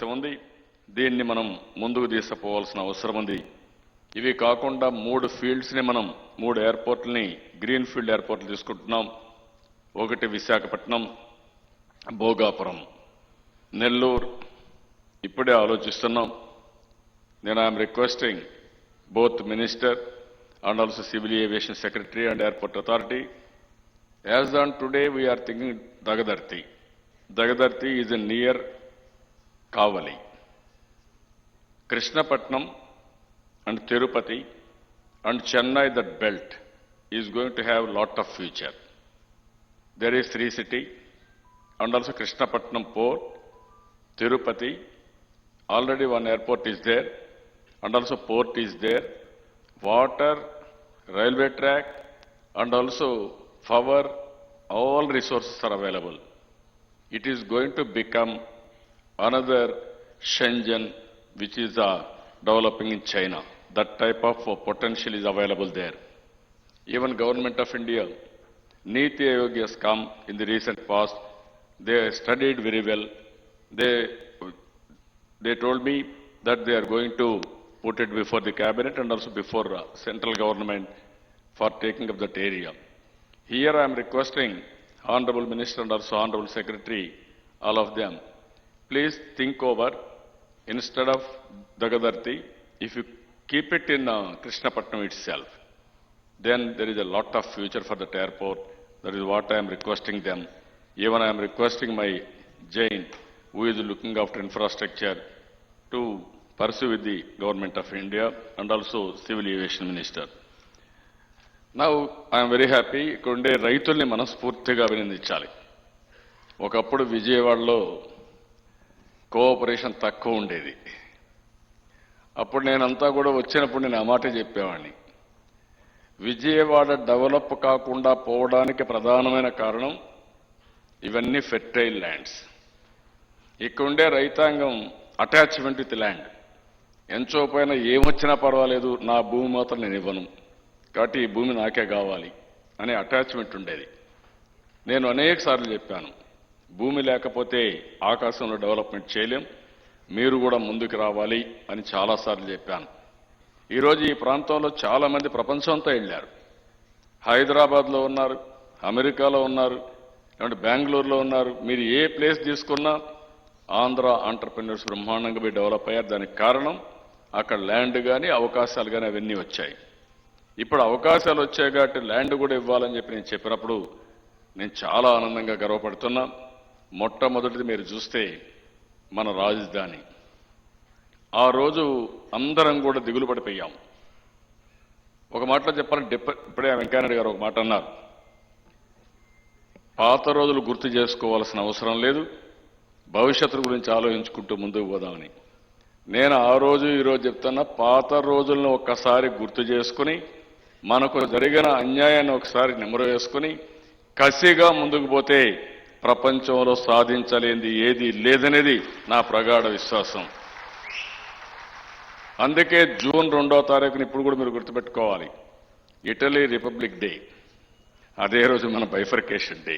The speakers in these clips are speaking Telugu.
ఉంది. దీన్ని మనం ముందుకు తీసుకుపోవాల్సిన అవసరం ఉంది. ఇవి కాకుండా 3 ఫీల్డ్స్ని మనం 3 ఎయిర్పోర్ట్లని గ్రీన్ ఫీల్డ్ ఎయిర్పోర్ట్లు తీసుకుంటున్నాం. ఒకటి విశాఖపట్నం, భోగాపురం, నెల్లూరు ఇప్పుడే ఆలోచిస్తున్నాం. నేను I'm requesting both minister and also civil aviation secretary and airport authority. As on today we are thinking Dagadarthi. Dagadarthi is near Kavali. Krishnapatnam and Tirupati and Chennai, that belt is going to have lot of future. There is Sri City and also Krishnapatnam port, Tirupati, already one airport is there and also port is there, water, railway track and also power, all resources are available. It is going to become another Shenzhen, which is developing in China. That type of potential is available there. Even Government of India, Niti Aayog has come in the recent past. They studied very well. They told me that they are going to put it before the cabinet and also before central government for taking up that area. Here I am requesting Honorable Minister and also Honorable Secretary, all of them, please think over, instead of Dagadarthi, if you keep it in Krishnapatnam itself, then there is a lot of future for that airport. That is what I am requesting them. Even I am requesting my Jain, who is looking after infrastructure, to pursue with the Government of India and also Civil Aviation Minister. Now I am very happy. ఇక్కడుండే రైతుల్ని మనస్ఫూర్తిగా అభినందించాలి. ఒకప్పుడు విజయవాడలో కోఆపరేషన్ తక్కువ ఉండేది. అప్పుడు నేనంతా కూడా వచ్చినప్పుడు నేను ఆ మాట చెప్పేవాడిని. విజయవాడ డెవలప్ కాకుండా పోవడానికి ప్రధానమైన కారణం ఇవన్నీ ఫెర్టైల్ ల్యాండ్స్. ఇక్కడుండే రైతాంగం అటాచ్మెంట్ విత్ ల్యాండ్. ఎంచోపోయినా ఏమొచ్చినా పర్వాలేదు, నా భూమి మాత్రం నేను ఇవ్వను, కాబట్టి ఈ భూమి నాకే కావాలి అనే అటాచ్మెంట్ ఉండేది. నేను అనేక సార్లు చెప్పాను, భూమి లేకపోతే ఆకాశంలో డెవలప్మెంట్ చేయలేం, మీరు కూడా ముందుకు రావాలి అని చాలాసార్లు చెప్పాను. ఈరోజు ఈ ప్రాంతంలో చాలామంది ప్రపంచంతో వెళ్ళారు. హైదరాబాద్లో ఉన్నారు, అమెరికాలో ఉన్నారు, లేదంటే బెంగళూరులో ఉన్నారు. మీరు ఏ ప్లేస్ తీసుకున్నా ఆంధ్ర ఆంటర్ప్రెన్యూర్స్ బ్రహ్మాండంగా పోయి డెవలప్ అయ్యారు. దానికి కారణం అక్కడ ల్యాండ్ కానీ అవకాశాలు కానీ అవన్నీ వచ్చాయి. ఇప్పుడు అవకాశాలు వచ్చాయి కాబట్టి ల్యాండ్ కూడా ఇవ్వాలని చెప్పి నేను చెప్పినప్పుడు నేను చాలా ఆనందంగా గర్వపడుతున్నా. మొట్టమొదటిది మీరు చూస్తే మన రాజధాని. ఆ రోజు అందరం కూడా దిగులు పడిపోయాం. ఒక మాటలో చెప్పాలంటే ఇప్పుడే వెంకయ్యనాయుడు గారు ఒక మాట అన్నారు, పాత రోజులు గుర్తు చేసుకోవాల్సిన అవసరం లేదు, భవిష్యత్తు గురించి ఆలోచించుకుంటూ ముందుకు పోదామని. నేను ఆ రోజు ఈరోజు చెప్తున్నా, పాత రోజులను ఒక్కసారి గుర్తు చేసుకుని మనకు జరిగిన అన్యాయాన్ని ఒకసారి నెమరు వేసుకుని కసిగా ముందుకు పోతే ప్రపంచంలో సాధించలేనిది ఏది లేదనేది నా ప్రగాఢ విశ్వాసం. అందుకే జూన్ 2వ తారీఖున ఇప్పుడు కూడా మీరు గుర్తుపెట్టుకోవాలి, ఇటలీ రిపబ్లిక్ డే. అదే రోజు మన బైఫర్కేషన్ డే.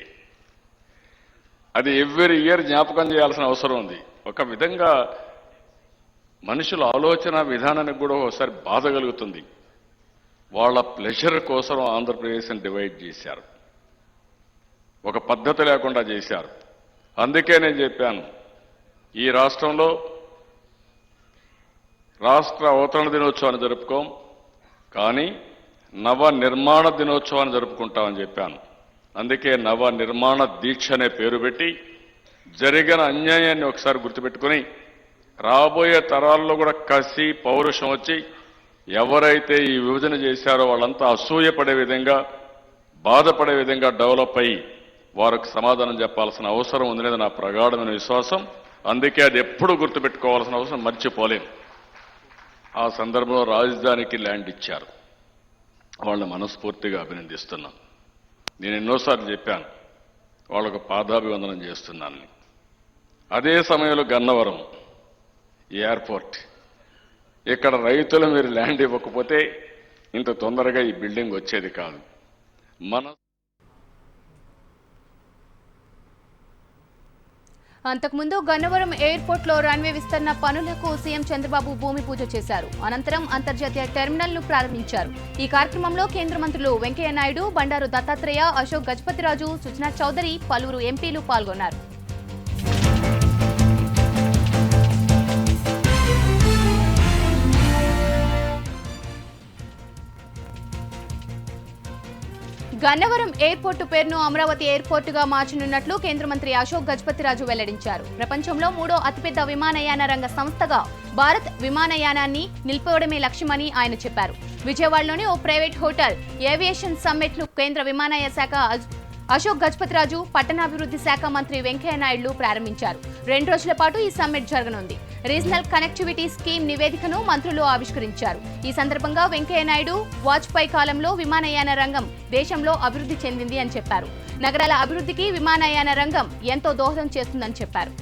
అది ఎవ్రీ ఇయర్ జ్ఞాపకం చేయాల్సిన అవసరం ఉంది. ఒక విధంగా మనుషుల ఆలోచన విధానానికి కూడా ఒకసారి బాధ కలుగుతుంది. వాళ్ళ ప్లెజర్ కోసం ఆంధ్రప్రదేశ్ని డివైడ్ చేశారు, ఒక పద్ధతి లేకుండా చేశారు. అందుకే నేను చెప్పాను, ఈ రాష్ట్రంలో రాష్ట్ర అవతరణ దినోత్సవాన్ని జరుపుకోం, కానీ నవ నిర్మాణ దినోత్సవాన్ని జరుపుకుంటామని చెప్పాను. అందుకే నవ నిర్మాణ దీక్ష అనే పేరు పెట్టి జరిగిన అన్యాయాన్ని ఒకసారి గుర్తుపెట్టుకుని రాబోయే తరాల్లో కూడా కసి పౌరుషం వచ్చి ఎవరైతే ఈ విభజన చేశారో వాళ్ళంతా అసూయపడే విధంగా, బాధపడే విధంగా డెవలప్ అయ్యి వారికి సమాధానం చెప్పాల్సిన అవసరం ఉందనేది నా ప్రగాఢమైన విశ్వాసం. అందుకే అది ఎప్పుడు గుర్తుపెట్టుకోవాల్సిన అవసరం మర్చిపోలేం. ఆ సందర్భంలో రాజధానికి ల్యాండ్ ఇచ్చారు, వాళ్ళని మనస్ఫూర్తిగా అభినందిస్తున్నాం. నేను ఎన్నోసార్లు చెప్పాను, వాళ్ళకు పాదాభివందనం చేస్తున్నాను. అదే సమయంలో గన్నవరం ఎయిర్పోర్ట్, ఇక్కడ రైతులు మీరు ల్యాండ్ ఇవ్వకపోతే ఇంత తొందరగా ఈ బిల్డింగ్ వచ్చేది కాదు. మన అంతకుముందు గన్నవరం ఎయిర్పోర్ట్ లో రన్వే విస్తరణ పనులకు సీఎం చంద్రబాబు భూమి పూజ చేశారు. అనంతరం అంతర్జాతీయ టెర్మినల్ ను ప్రారంభించారు. ఈ కార్యక్రమంలో కేంద్ర మంత్రులు వెంకయ్య నాయుడు, బండారు దత్తాత్రేయ, అశోక్ గజపతిరాజు, సుజనా చౌదరి, పలువురు ఎంపీలు పాల్గొన్నారు. గన్నవరం ఎయిర్పోర్టు పేరును అమరావతి ఎయిర్పోర్టుగా మార్చనున్నట్లు కేంద్ర మంత్రి అశోక్ గజపతిరాజు వెల్లడించారు. ప్రపంచంలో 3వ అతిపెద్ద విమానయాన రంగ సంస్థగా భారత్ విమానయానాన్ని నిలిపేయడమే లక్ష్యమని ఆయన చెప్పారు. విజయవాడలోని ఓ ప్రైవేట్ హోటల్ ఏవియేషన్ సమ్మిట్ ను కేంద్ర విమానయాన శాఖ అశోక్ గజపతిరాజు, పట్టణాభివృద్ధి శాఖ మంత్రి వెంకయ్య నాయుడు ప్రారంభించారు. 2 రోజుల పాటు ఈ సమ్మిట్ జరగనుంది. రీజనల్ కనెక్టివిటీ స్కీమ్ నివేదికను మంత్రులు ఆవిష్కరించారు. ఈ సందర్భంగా వెంకయ్య నాయుడు వాజ్పేయి కాలంలో విమానయాన రంగం దేశంలో అభివృద్ధి చెందింది అని చెప్పారు. నగరాల అభివృద్ధికి విమానయాన రంగం ఎంతో దోహదం చేస్తుందని చెప్పారు.